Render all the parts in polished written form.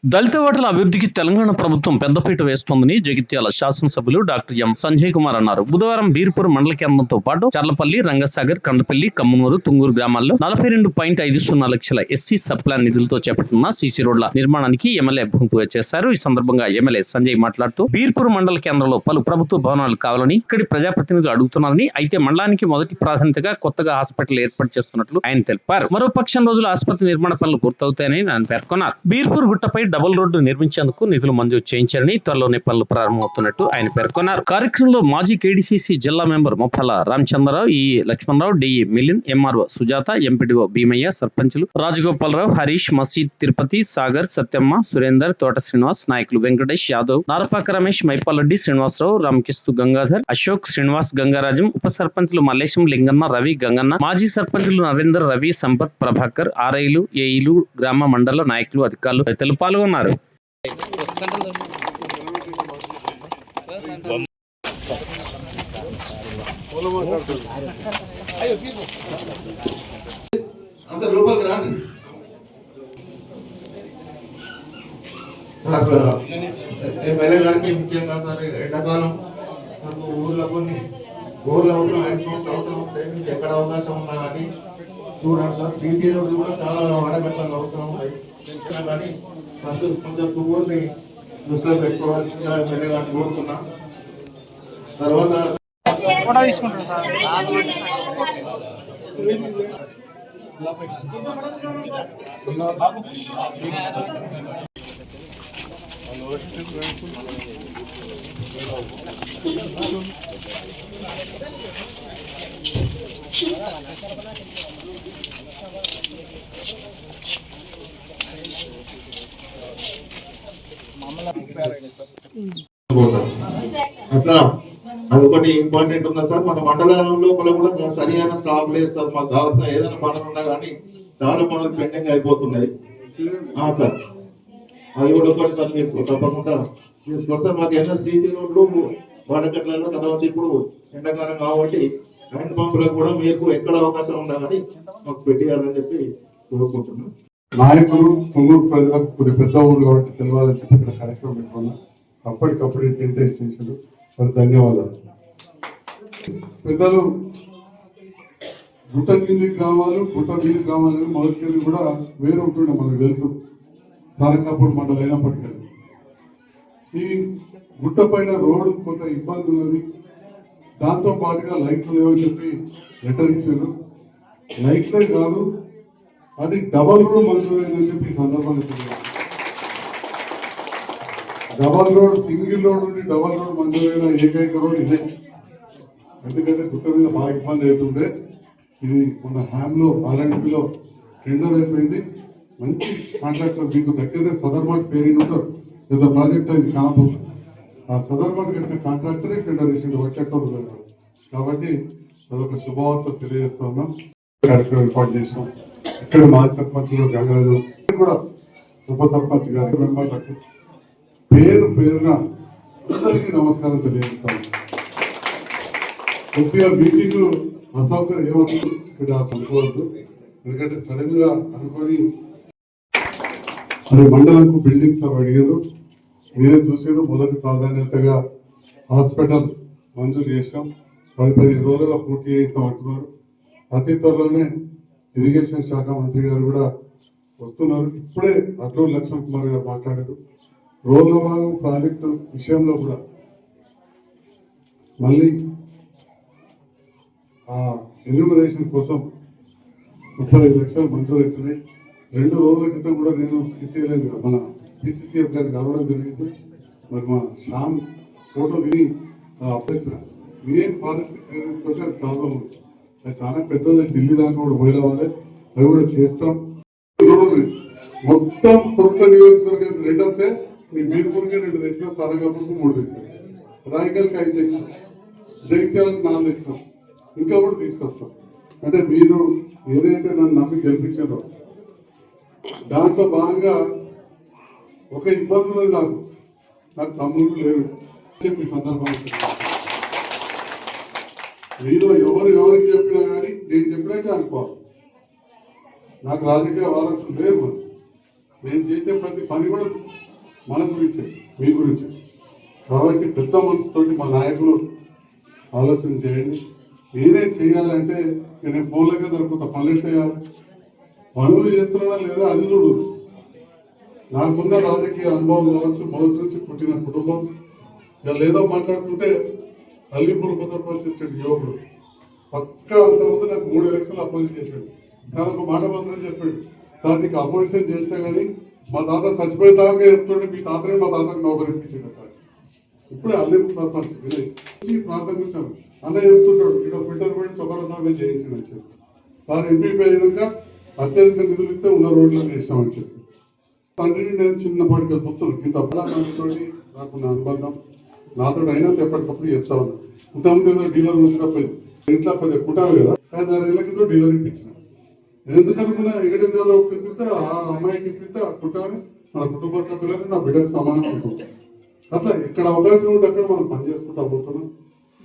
దళిత ఓటర్ల అభివృద్ధికి తెలంగాణ ప్రభుత్వం పెద్దపీట వేస్తోందని జగిత్యాల శాసనసభ్యులు డాక్టర్ ఎం సంజయ్ కుమార్ అన్నారు. బుధవారం బీర్పూర్ మండల కేంద్రంతో పాటు చర్లపల్లి, రంగసాగర్, కండపల్లి, కమ్మనూరు, తుంగూరు గ్రామాల్లో 42.50 లక్షల ఎస్సీ సబ్ ప్లాన్ నిధులతో చేపడుతున్న సీసీ రోడ్ల నిర్మాణానికి ఎమ్మెల్యే భూమి పూజ చేశారు. ఈ సందర్భంగా ఎమ్మెల్యే సంజయ్ మాట్లాడుతూ బీర్పూర్ మండల కేంద్రంలో పలు ప్రభుత్వ భవనాలు కావాలని ఇక్కడి ప్రజాప్రతినిధులు అడుగుతున్నారని, అయితే మండలానికి మొదటి ప్రాధాన్యతగా కొత్తగా హాస్పిటల్ ఏర్పాటు చేస్తున్నట్లు ఆయన తెలిపారు. మరో పక్షం రోజులు ఆసుపత్రి నిర్మాణ పనులు పూర్తవుతాయని ఆయన పేర్కొన్నారు. బీర్పూర్ గుట్టపై డబుల్ రోడ్డు నిర్మించేందుకు నిధులు మంజూరు చేయించారని, త్వరలోనే పనులు ప్రారంభమవుతున్నట్టు ఆయన పేర్కొన్నారు. కార్యక్రమంలో మాజీ కేడీసీసీ జిల్లా మెంబర్ ముప్పాల రామచంద్రరావు, ఈ Lakshmanarao, DE melon, MRO Sujatha, MPDO Bheemaiah, సర్పంచులు రాజగోపాలరావు, హరీష్, మసీద్ తిరుపతి, సాగర్, సత్యమ్మ, సురేందర్, తోట శ్రీనివాస్, నాయకులు వెంకటేష్ యాదవ్, నారపాక రమేష్, మైపాలరెడ్డి, శ్రీనివాసరావు, రామకిస్తు గంగాధర్, అశోక్, శ్రీనివాస్, గంగారాజం, ఉప సర్పంచులు మల్లేశం, లింగన్న, రవి, గంగన్న, మాజీ సర్పంచులు నరేందర్, రవి, సంపత్, ప్రభాకర్, ఆర్ఐలు, ఏఈలు, గ్రామ మండల నాయకులు, అధికారులు తదితరులు పాల్గొన్నారు. ఎమ్మెల్యే గారికి ముఖ్యంగా సార్ ఎండాకాలం నాకు ఊర్లో కొన్ని ఊర్లో అవసరం ఎక్కడ అవకాశం ఉన్నా కానీ చూడండి సార్. సీసీ రోడ్లు కూడా చాలా వాడకట్ల అవసరం ఉన్నాయి కానీ కొంచెం ఊరిని దృష్టిలో పెట్టుకోవాల్సిందిగా ఎమ్మెల్యే గారిని కోరుతున్నా. తర్వాత అట్లా అదొకటి ఇంపార్టెంట్ ఉన్నా సార్. మన మండలంలో కూడా సరైన స్టాఫ్ లేదు సార్. మాకు కావాల్సిన ఏదైనా పనులు ఉన్నా కానీ చాలా పనులు పెండింగ్ అయిపోతున్నాయి సార్. అది కూడా ఒకటి సార్ మీరు తప్పకుండా తీసుకొస్తారు. మాకు ఏదైనా సీసీ రోడ్లు వాడకట్లలో, తర్వాత ఇప్పుడు ఎండాకాలం కాబట్టి హ్యాండ్ పంపులకు కూడా మీకు ఎక్కడ అవకాశం ఉన్నా కానీ మాకు పెట్టేయాలని చెప్పి కోరుకుంటున్నాం. నాయకులు తుంగూరు ప్రజలకు కొద్ది పెద్ద ఊరు కాబట్టి తెలియాలని చెప్పి ఇక్కడ కార్యక్రమం పెట్టుకున్నా. అప్పటికప్పుడు ఇంటెంట్ చేశారు. ధన్యవాదాలు. పెద్దలు గుట్ట కింది గ్రామాలు, గుట్ట వీధి గ్రామాలు మొదటికెళ్ళి కూడా వేరే ఉంటుండే మనకు తెలుసు. సారంగాపూర్ మండలం అయినప్పటికీ ఈ గుట్ట పైన రోడ్డు కొంత ఇబ్బంది ఉన్నది. దాంతో పాటుగా లైట్లు లేవని చెప్పి లెటర్ ఇచ్చారు. లైట్లే కాదు, అది డబల్ రోడ్ మంజూరైందని చెప్పి ఈ సందర్భంగా డబల్ రోడ్, సింగిల్ రోడ్ నుండి డబల్ రోడ్ మంజూరైన ఏకైక రోడ్ ఇదే. ఎందుకంటే గుట్ట మీద బాగా ఇబ్బంది అవుతుంటే ఇది మన హ్యామ్లో ఆర్ఎండ్బిలో టెండర్ అయిపోయింది. మంచి కాంట్రాక్టర్ మీకు దగ్గరే సదర్మాట్ పేరు ఉంటారు. పెద్ద ప్రాజెక్ట్ అది కానపోతుంది. ఆ సదర్మాట్ కట్టిన కాంట్రాక్టరే టెండర్ వేసిండు వచ్చేటోళ్ళు. కాబట్టి అదొక శుభవార్త తెలియజేస్తా ఉన్నాం. కార్యక్రమం ఏర్పాటు చేసాం. ఇక్కడ మాజీ సర్పంచులు గంగరాజు కూడా ఉప సర్పంచ్ గారి మెంబర్లకు పేరు పేరున అందరికీ నమస్కారం తెలియజేస్తాను. కొద్దిగా మీటింగ్ అసౌకర్యం ఏమవుతుంది ఇక్కడ అనుకోవద్దు. ఎందుకంటే సడన్ గా అనుకొని మండలంకు బిల్డింగ్స్ అవి అడిగారు. మీరే చూసారు. మొదటి ప్రాధాన్యతగా హాస్పిటల్ మంజూరు చేసాం. 10-15 రోజుల్లో పూర్తి చేస్తాం అంటున్నారు. అతి త్వరలోనే ఇరిగేషన్ శాఖ మంత్రి గారు కూడా వస్తున్నారు. ఇప్పుడే అట్లూరు లక్ష్మణ్ కుమార్ గారు మాట్లాడారు. రోడ్లవాగు ప్రాజెక్టు విషయంలో కూడా మళ్ళీ ఆ ఎన్యూమరేషన్ కోసం 35 లక్షలు మంజూరు అవుతున్నాయి. 2 రోజుల క్రితం కూడా నేను సిసిఎల్ మన పిసిసిఎఫ్ గారికి కలవడం జరిగింది. మరి మా శ్యామ్ ఫోటో తిని అప్పచ్చిన మెయిన్ ఫారెస్ట్ క్లియరెన్స్ తోటి అది ప్రాబ్లం ఉంది. అది చాలా పెద్దది. ఢిల్లీ దాకా కూడా పోయి రావాలి. అవి కూడా చేస్తాం. మొత్తం కొత్త నియోజకవర్గం 2 అంతే. మీ బీర్పూర్కి 2 తెచ్చినా, సారంగాపూర్కి 3 తెచ్చినాం, రాయకల్కి 5 తెచ్చినాం, జగిత్యాలకు 4 తెచ్చినాం, ఇంకా కూడా తీసుకొస్తాం. అంటే మీరు ఏదైతే నన్ను నమ్మి గెలిపించారో దాంట్లో భాగంగా ఒక ఇబ్బంది ఉన్నది. నాకు తమ్ముళ్ళు లేరు చెప్పి సందర్భంగా మీలో ఎవరికి చెప్పినా కానీ నేను చెప్పినట్టే అనుకోవాలి. నాకు రాజకీయ వారసులు లేరు. నేను చేసే ప్రతి పని కూడా మన గురించే, మీ గురించే. కాబట్టి పెద్ద మనసుతోటి మా నాయకులు ఆలోచన చేయండి. నేనే చేయాలంటే నేను ఫోన్లకే దొరుకుతా, పనులు చేయాలి, పనులు చేస్తున్నా లేదా అది చూడు. నాకున్న రాజకీయ అనుభవం కావచ్చు, మొదటి నుంచి పుట్టిన కుటుంబం, ఇక లేదో మాట్లాడుతుంటే అల్లిపూర్ ఉప సర్పంచ్ వచ్చాడు యువకుడు, పక్కా అంతకుముందు నాకు 3 ఎలక్షన్లు అపోజిట్ చేశాడు. కానీ ఒక మాట మాత్రం చెప్పాడు, సార్ నీకు అపోజిషన్ చేస్తే కానీ మా తాత చచ్చిపోయేదాకా చెప్తుంటే మీ తాతనే మా తాతకు నౌకరు ఇప్పించాడు. ఇప్పుడే అల్లిపూర్ సర్పంచ్ విలేజ్ ప్రాంతం గురించి అన్నయ్య చెప్తుంటాడు, ఇక్కడ ఫిల్టర్ పోయి చొక్కర సాగు చేయించాడు అని చెప్పి. వారు ఎంపీ అయినాక అత్యధిక నిధులు ఇస్తే ఉన్న రోడ్లు వేసామని చెప్పి. తండ్రిని నేను చిన్నప్పటికే చూస్తున్నాను, ఇంత నాతోటి నాకున్న అనుబంధం, నాతో అయినా ఎప్పటికప్పుడు చెప్తా ఉన్నాను. ఇంతకుముందు ఏదో డీలర్ చూసినప్పుడు ఇంట్లో కొద్దిగా కుట్టాలి కదా, కానీ 6 ఏళ్ళ కింద డీలర్ ఇప్పించిన. ఎందుకనుకున్నా వెంకటేశ్వర ఇప్పితే ఆ అమ్మాయికి ఇప్పితే ఆ కుట్టాలి, మన కుటుంబ సభ్యులని నా బిడ్డకు సమానం అనుకుంటాం. అట్లా ఎక్కడ అవకాశం ఉంటే అక్కడ మనం పని చేసుకుంటా పోతున్నాం.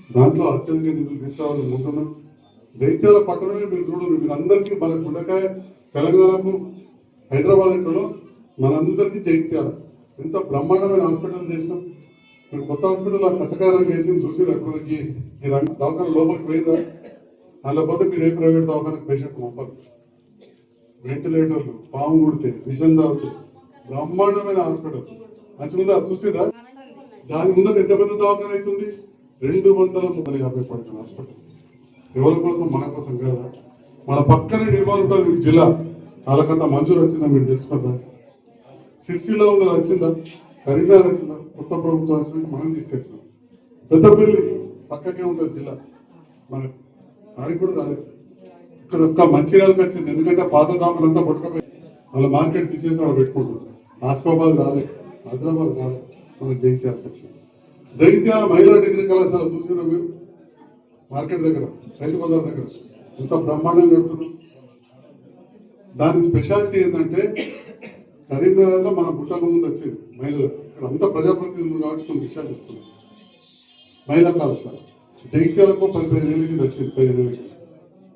దాంట్లో అత్యధిక నిధులు తీసుకురావాలని ముందున్నాం. జైత్యాల పట్టణమే మీరు చూడండి, మీరందరికీ మన గుండకాయ తెలంగాణకు హైదరాబాద్ ఎక్కడో మనందరికీ జైత్యాల ఎంత బ్రహ్మాండమైన హాస్పిటల్ చేసినాం. మీరు కొత్త హాస్పిటల్ ఆ కచ్చకారం చేసి చూసి అక్కడికి ఈ దవాఖాన లోపలికి పోయిందా, లేకపోతే మీరు ఏ ప్రైవేట్ దవాఖానకు పేషెంట్ పంపరు. వెంటిలేటర్లు, పాము కుడితే, విషం తాగితే బ్రహ్మాండమైన హాస్పిటల్. మంచి ముందు అది చూసిరా, దాని ముందర ఎంత పెద్ద దవాఖాన అవుతుంది, 250 పడుతుంది హాస్పిటల్. ఎవరి కోసం, మన కోసం కదా. మన పక్కనే నిర్మాణం ఉంటుంది మీకు జిల్లా, వాళ్ళకంత మంజూరు వచ్చిందా మీరు తెలుసుకుంటారు. సిరిసిలో ఉన్నది వచ్చిందా, కరీంనగర్ వచ్చిందా, కొత్త ప్రభుత్వం వచ్చిందా, మనం తీసుకొచ్చినాం. పెద్దపల్లి పక్కకే ఉంటుంది జిల్లా, మన ఆడికి కూడా రాలేదు. ఇక్కడ ఒక్క మంచిర్యాలకు వచ్చింది, ఎందుకంటే పాత దాఖలంతా పట్టుకపోయి వాళ్ళ మార్కెట్ తీసేసి వాళ్ళు పెట్టుకుంటారు. ఆసిఫాబాద్ రాలేదు, హైదరాబాద్ రాలేదు, మన జైత్యాలకు వచ్చింది. జైత్యాల మహిళా డిగ్రీ కళాశాల చూసినా మీరు, మార్కెట్ దగ్గర, రైతు బజార్ దగ్గర ఎంత బ్రహ్మాండంగా కడుతున్నారు. దాని స్పెషాలిటీ ఏంటంటే కరీంనగర్లో మన పుట్టక ముందు వచ్చింది మహిళలు, ఇక్కడ అంతా ప్రజాప్రతినిధులు కాబట్టి కొన్ని విషయాలు చెప్తున్నాం. మహిళా కళాశాల జైత్యాలకు 15 ఏళ్ళ కింద వచ్చింది, 15 ఏళ్ళ కింద.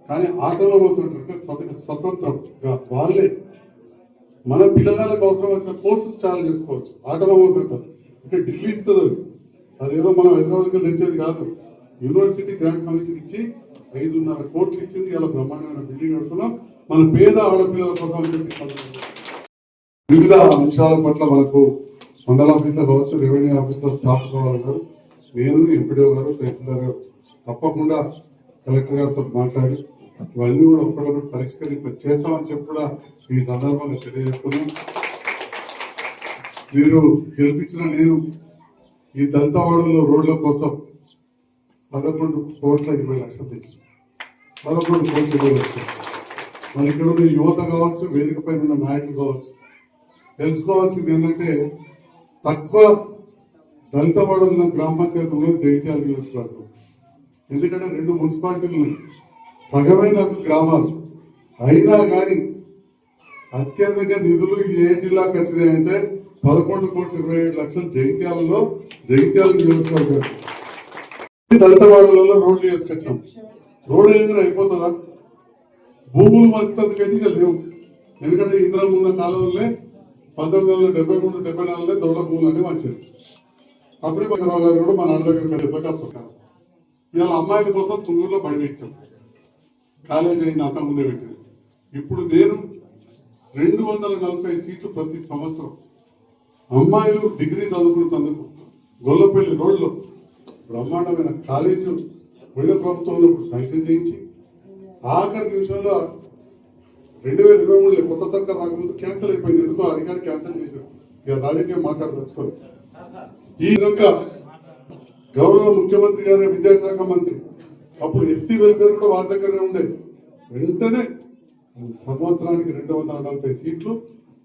కానీ ఆటలో వస్తున్నట్టు స్వతంత్రంగా వాళ్ళే మన పిల్లగాళ్ళకు అవసరం వచ్చిన కోర్సెస్ చాలా చేసుకోవచ్చు. ఆటలో వస్తుంటారు అంటే ఢిల్లీ ఇస్తుంది అది, అదేదో మనం హైదరాబాద్కి తెచ్చేది కాదు. యూనివర్సిటీ గ్రాంట్ కమిషన్ ఇచ్చి 5.5 కోట్లు ఇచ్చింది. ఇలా బ్రహ్మాండమైన బిల్డింగ్ కడుతున్నాం మన పేద ఆడపిల్లల కోసం అని చెప్పి. వివిధ అంశాల పట్ల మనకు మండల ఆఫీస్లో కావచ్చు, రెవెన్యూ ఆఫీస్లో స్టాఫ్ కావాలన్నారు. నేను ఎంపీడీఓ గారు, తహసీల్దార్ గారు తప్పకుండా కలెక్టర్ గారితో మాట్లాడి ఇవన్నీ కూడా ఒక్కడొకటి పరిష్కరించి చేస్తామని చెప్పి కూడా ఈ సందర్భంగా తెలియజేస్తున్నాం. మీరు గెలిపించిన నేను ఈ దళితవాడలో రోడ్ల కోసం 11,20,00,000 తెచ్చి 11,20,00,000. మన ఇక్కడ ఉన్న యువత కావచ్చు, వేదిక పైన ఉన్న నాయకులు కావచ్చు, తెలుసుకోవాల్సింది ఏంటంటే తక్కువ దళితవాడలో ఉన్న గ్రామ పంచాయతీ ఉన్నది జగిత్యాల నియోజకవర్గం. ఎందుకంటే 2 మున్సిపాలిటీలు ఉన్నాయి, సగమే నాకు గ్రామాలు. అయినా కానీ అత్యధిక నిధులు ఏ జిల్లాకు వచ్చినాయంటే 11,27,00,000 జగిత్యాలలో, జగిత్యాల నియోజకవర్గం. దళితవాడలలో రోడ్లు చేసుకొచ్చాం. రోడ్ ఏమైనా అయిపోతుందా? భూములు మంచితందుకైతే ఇక లేవు. ఎందుకంటే ఇంద్రం ఉన్న కాలంలో 1973-74 దొంగ భూములు అంటే మంచిది. అప్పుడే పక్కరావు గారు కూడా మా నాన్న దగ్గర కాదు. ఇవాళ అమ్మాయిల కోసం తుంగూరులో బడి పెట్టాం, కాలేజీ అయింది, అంతకుముందే పెట్టారు. ఇప్పుడు నేను 240 సీట్లు ప్రతి సంవత్సరం అమ్మాయిలు డిగ్రీ చదువుకుంటున్నందుకు గొల్లపల్లి రోడ్లో బ్రహ్మాండమైన కాలేజీ పోయిన ప్రభుత్వంలో శాంక్షన్ చేయించి ఆఖరి నిమిషంలో 2023లో కొత్త సర్కార్ రాకముందు క్యాన్సిల్ అయిపోయింది. ఎందుకో అధికారి క్యాన్సిల్ చేశారు. ఇక రాజకీయం మాట్లాడదలుచుకోలేదు. ఈ విధంగా గౌరవ ముఖ్యమంత్రి గారి విద్యాశాఖ మంత్రి అప్పుడు ఎస్సీ వెల్ఫేర్ కూడా వారి దగ్గరనే ఉండేది. వెంటనే సంవత్సరానికి 240 సీట్లు,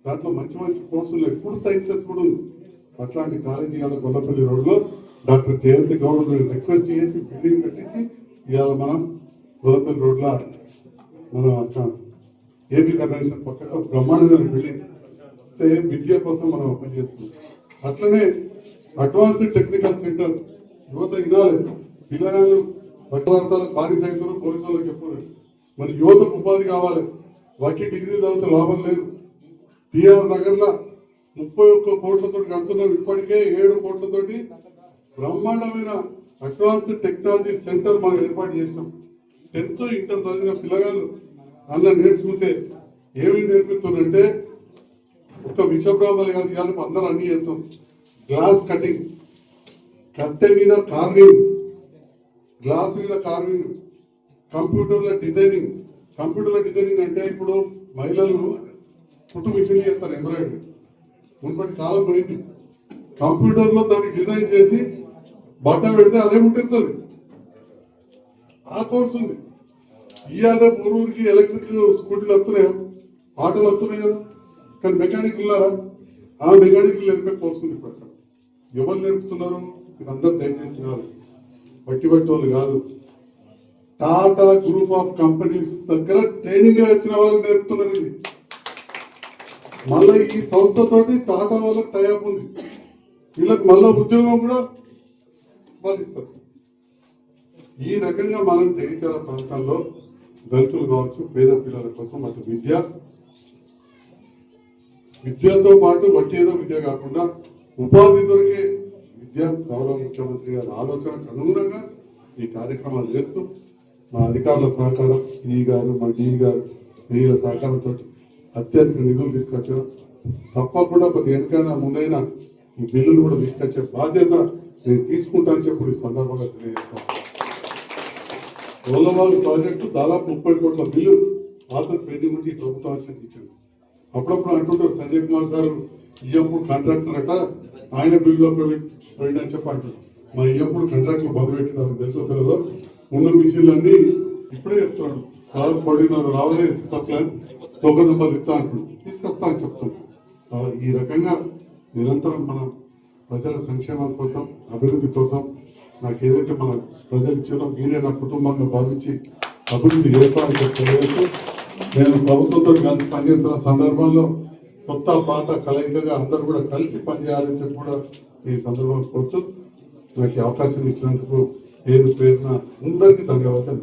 దాంట్లో మంచి మంచి కోర్సులు, ఫుడ్ సైన్సెస్ కూడా ఉంది. అట్లాంటి కాలేజీ ఇవాళ గొల్లపల్లి రోడ్లో డాక్టర్ జయంతి గౌడ్ రిక్వెస్ట్ చేసి బిల్డింగ్ కట్టించి ఇవాళ మనం గొల్లపల్లి రోడ్లో మన ఏపీ కన్వెన్షన్ పక్కన బ్రహ్మాండమైన బిల్డింగ్ విద్య కోసం మనం ఓపెన్ చేస్తున్నాం. అట్లనే అడ్వాన్స్డ్ టెక్నికల్ సెంటర్ యువత వినాలి. పిల్లగాళ్ళు పట్టణార్థాలు బానిస అవుతారు, పోలీసు వాళ్ళకి ఎప్పుడు మరి యువతకు ఉపాధి కావాలి. వాకి డిగ్రీ చదివితే లాభం లేదు. టిఆర్ నగర్ లో 31 కోట్లతో కడుతున్నాం. ఇప్పటికే 7 కోట్లతోటి బ్రహ్మాండమైన అడ్వాన్స్డ్ టెక్నాలజీ సెంటర్ మనం ఏర్పాటు చేసినాం. 10th ఇంటర్ చదివిన పిల్లగాళ్ళు అందులో నేర్చుకుంటే ఏమి నేర్పిస్తుందంటే ఒక విషబ్రాహ్మణులు కాదు, ఇవాళ అందరూ అన్ని చేస్తాం. గ్లాస్ కటింగ్, కట్టె మీద కార్వింగ్, గ్లాస్ మీద కార్వింగ్, కంప్యూటర్ల డిజైనింగ్. కంప్యూటర్ల డిజైనింగ్ అంటే ఇప్పుడు మహిళలు కుట్టు మిషన్లు చేస్తారు, ఎంబ్రాయిడరీ. మునుపటి కాలం పోయింది. కంప్యూటర్లో దాన్ని డిజైన్ చేసి బట్ట పెడితే అదే ఉంటుంది. ఆ కోర్స్ ఉంది. ఇవాళ ఊరికి ఎలక్ట్రిక్ స్కూటీలు వస్తున్నాయా, ఆటోలు వస్తున్నాయి కదా, కానీ మెకానిక్ ఉన్నారా? ఆ మెకానిక్ నేర్పే కోర్స్ ఉంది. ఇప్పుడు అక్కడ ఎవరు నేర్పుతున్నారు? అందరూ దయచేసి కాదు, బట్టి వాళ్ళు కాదు, టాటా గ్రూప్ ఆఫ్ కంపెనీస్ దగ్గర ట్రైనింగ్ వచ్చిన వాళ్ళు నేర్పుతున్నారు. ఇది మళ్ళీ ఈ సంస్థతోటి టాటా వాళ్ళకి టైఅప్ ఉంది. వీళ్ళకి మళ్ళా ఉద్యోగం కూడా వాళ్ళు ఇస్తారు. ఈ రకంగా మనం జగిత్యాల ప్రాంతాల్లో దళితులు కావచ్చు, పేద పిల్లల కోసం అటు విద్యతో పాటు వట్టి ఏదో విద్య కాకుండా ఉపాధి దొరికే విద్య గౌరవ ముఖ్యమంత్రి గారి ఆలోచనకు అనుగుణంగా ఈ కార్యక్రమాలు చేస్తూ మా అధికారుల సహకారం, ఈ గారు, మా డి గారు, వీళ్ళ సహకారంతో అత్యధిక నిధులు తీసుకొచ్చారు. తప్పకుండా కొద్ది వెనుకైనా ముందైనా ఈ బిల్లులు కూడా తీసుకొచ్చే బాధ్యత నేను తీసుకుంటా అని చెప్పి ఈ సందర్భంగా తెలియజేస్తాను. రోలవాల్ ప్రాజెక్టు దాదాపు 30 కోట్ల బిల్లు పాత పెండింగ్ ఉంటే ఈ ప్రభుత్వానికి ఇచ్చింది. అప్పుడప్పుడు అంటుంటారు సంజయ్ కుమార్ సార్ ఈఎప్పుడు కాంట్రాక్టర్ అట, ఆయన బిల్లులో పోయింది అని చెప్పి అంటారు. మా ఈఎప్పుడు కాంట్రాక్ట్లు బంద్ పెట్టినారు, తెలుసో తెలియదో. ఉన్న మిషన్లన్నీ ఇప్పుడే చెప్తున్నాడు, పడినారు రావాలే సప్లై టోకన్ నెంబర్ ఇస్తా అంటున్నాడు, తీసుకొస్తా అని చెప్తాను. ఈ రకంగా నిరంతరం మనం ప్రజల సంక్షేమం కోసం, అభివృద్ధి కోసం నాకు ఏదైతే మన ప్రజలు ఇచ్చారో మీరే నా కుటుంబంగా భావించి అభివృద్ధి ఏర్పాటు తెలియజేస్తూ నేను ప్రభుత్వంతో కలిసి పనిచేస్తున్న సందర్భంలో కొత్త పాత కలయికగా అందరూ కూడా కలిసి పనిచేయాలని చెప్పి కూడా ఈ సందర్భంగా కోరుతూ నాకు అవకాశం ఇచ్చినందుకు పేరున అందరికీ ధన్యవాదాలు.